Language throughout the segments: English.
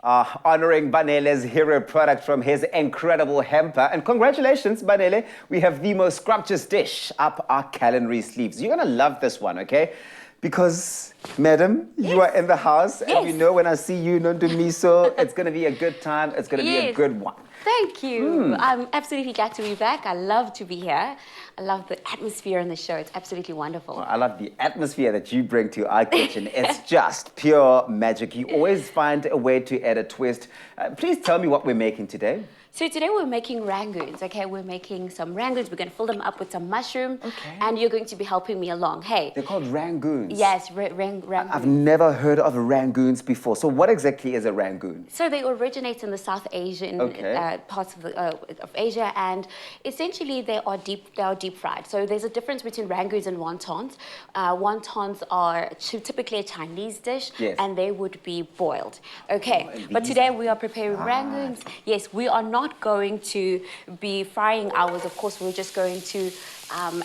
Honoring Banele's hero product from his incredible hamper. And congratulations, Banele. We have the most scrumptious dish up our culinary sleeves. You're going to love this one, okay? Because, madam, you are in the house. And you know when I see you, Nondumiso, it's going to be a good time. It's going to be a good one. Thank you. I'm absolutely glad to be back. I love to be here. I love the atmosphere in the show. It's absolutely wonderful. Well, I love the atmosphere that you bring to our kitchen. It's just pure magic. You always find a way to add a twist. Please tell me what we're making today. So today we're making rangoons, okay? We're making some rangoons. We're going to fill them up with some mushroom. Okay. And you're going to be helping me along. Hey. They're called rangoons. Yes, rangoons. I've never heard of rangoons before. So what exactly is a rangoon? So they originate in the South Asian parts of Asia, and essentially they are deep fried. So there's a difference between rangoons and wontons. Wontons are typically a Chinese dish, and they would be boiled. Okay, but today we are preparing rangoons. Yes, we are not going to be frying ours. Of course, we're just going to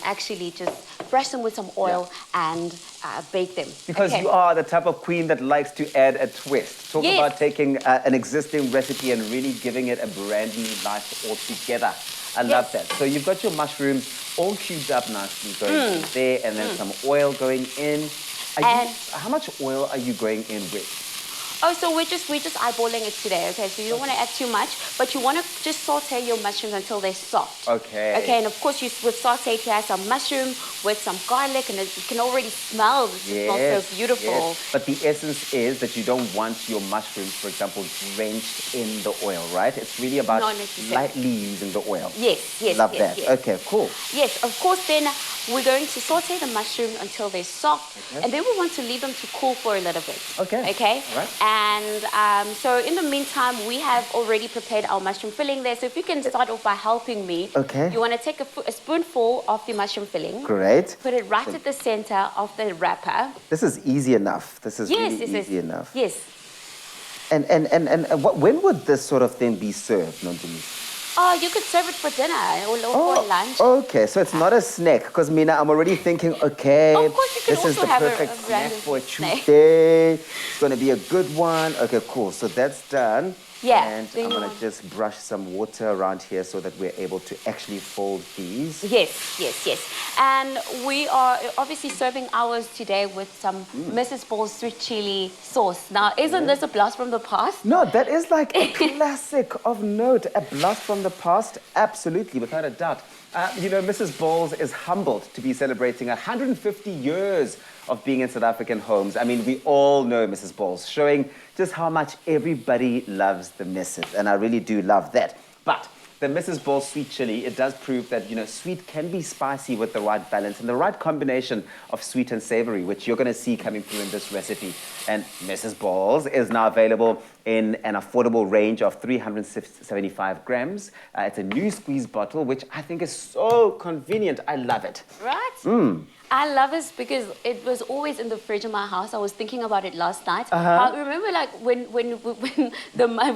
actually just brush them with some oil and bake them. Because you are the type of queen that likes to add a twist. Talk about taking an existing recipe and really giving it a brand new life altogether. I love that. So you've got your mushrooms all cubed up nicely going in there, and then some oil going in. How much oil are you going in with? Oh, so we're just eyeballing it today, okay? So you don't want to add too much, but you want to just saute your mushrooms until they're soft. Okay. Okay, and of course with sauteed you have some mushroom with some garlic, and you can already smell. It smells so beautiful. Yes. But the essence is that you don't want your mushrooms, for example, drenched in the oil, right? It's really about lightly using the oil. Yes. Love that. Yes. Okay, cool. Yes, of course. Then we're going to saute the mushrooms until they're soft, and then we want to leave them to cool for a little bit. Okay. Okay. All right. And so in the meantime, we have already prepared our mushroom filling there. So if you can start off by helping me. Okay. You want to take a spoonful of the mushroom filling. Great. Put it right at the center of the wrapper. This is easy enough. This is really easy enough. Yes. And when would this sort of thing be served, Nondumiso? Oh, you could serve it for dinner or for lunch. Okay, so it's not a snack, because Mina, I'm already thinking, okay, of course you can this also is the have perfect a snack for a Tuesday. It's going to be a good one. Okay, cool. So that's done. Yeah. And I'm going to just brush some water around here so that we're able to actually fold these. Yes. And we are obviously serving ours today with some Mrs. Ball's sweet chili sauce. Now, isn't this a blast from the past? No, that is like a classic of note. A blast from the past, absolutely, without a doubt. You know, Mrs. Balls is humbled to be celebrating 150 years of being in South African homes. I mean, we all know Mrs. Balls, showing just how much everybody loves the Mrs. And I really do love that. But the Mrs. Balls sweet chili, it does prove that, you know, sweet can be spicy with the right balance and the right combination of sweet and savory, which you're going to see coming through in this recipe. And Mrs. Balls is now available in an affordable range of 375 grams. It's a new squeeze bottle, which I think is so convenient. I love it. Right? I love it because it was always in the fridge in my house. I was thinking about it last night. I remember like when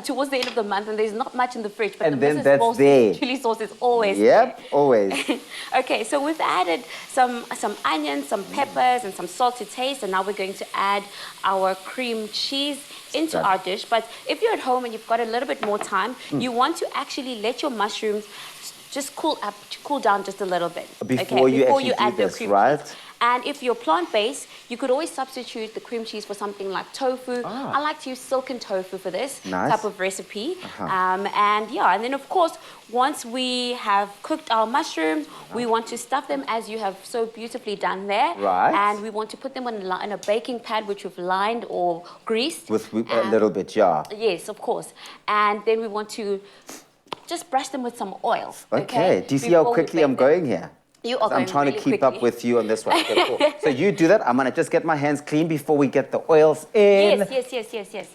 towards the end of the month and there's not much in the fridge, but and the then Mrs. Balls chili sauce is always there. Always. Okay, so we've added some onions, some peppers, and some salt to taste, and now we're going to add our cream cheese into our dish. But if you're at home and you've got a little bit more time, you want to actually let your mushrooms just cool down just a little bit. Before you add the cream cheese. And if you're plant-based, you could always substitute the cream cheese for something like tofu. I like to use silken tofu for this type of recipe. And then of course, once we have cooked our mushrooms, we want to stuff them as you have so beautifully done there. Right. And we want to put them in a baking pad which we've lined or greased. With a little bit, Yes, of course. And then we want to just brush them with some oil. Okay. Do you see how quickly I'm going here? You are going I'm trying really to keep quickly. up with you on this one. Okay, cool. So you do that. I'm going to just get my hands clean before we get the oils in. Yes.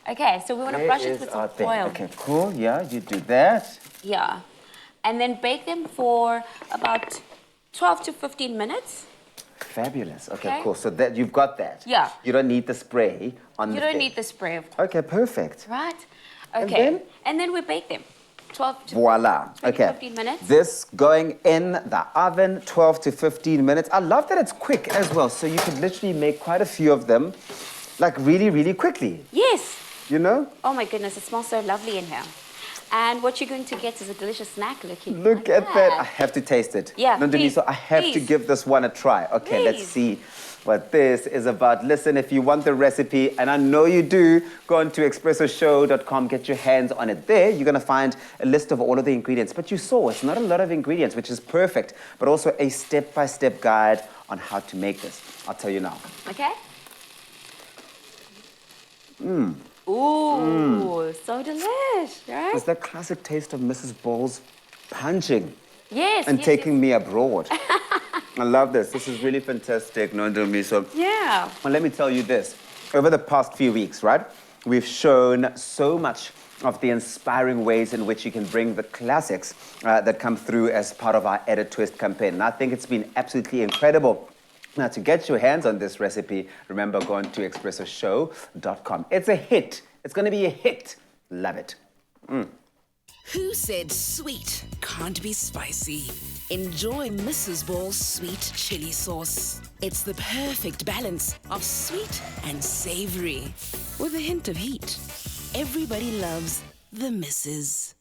Okay, so we want to brush it with some oil. Okay, cool. Yeah, you do that. Yeah. And then bake them for about 12 to 15 minutes. Fabulous. Okay, cool. So that you've got that. Yeah. You don't need the spray on the You don't need the spray, of course. Okay, perfect. Right? Okay. And then we bake them. 12 to Voila. 15 minutes. This going in the oven, 12 to 15 minutes. I love that it's quick as well. So you could literally make quite a few of them, like really, really quickly. Yes. you know? Oh my goodness, it smells so lovely in here. And what you're going to get is a delicious snack looking Look like at that. I have to taste it. Yeah, Nondoliso, I have to please. give this one a try. Okay, let's Please. see what this is about. Listen, if you want the recipe, and I know you do, go on to expressoshow.com, get your hands on it. There, you're going to find a list of all of the ingredients. But you saw, it's not a lot of ingredients, which is perfect, but also a step-by-step guide on how to make this. I'll tell you now. Okay? Ooh, so delish, right? It's that classic taste of Mrs. Ball's punching Yes. and yes, taking me abroad. I love this. This is really fantastic, Nondoliso. Yeah. Well, let me tell you this. Over the past few weeks, right, we've shown so much of the inspiring ways in which you can bring the classics that come through as part of our Edit Twist campaign. And I think it's been absolutely incredible. Now, to get your hands on this recipe, remember, go on to expressoshow.com. It's a hit. It's going to be a hit. Love it. Who said sweet can't be spicy? Enjoy Mrs. Ball's sweet chili sauce. It's the perfect balance of sweet and savory with a hint of heat. Everybody loves the Mrs.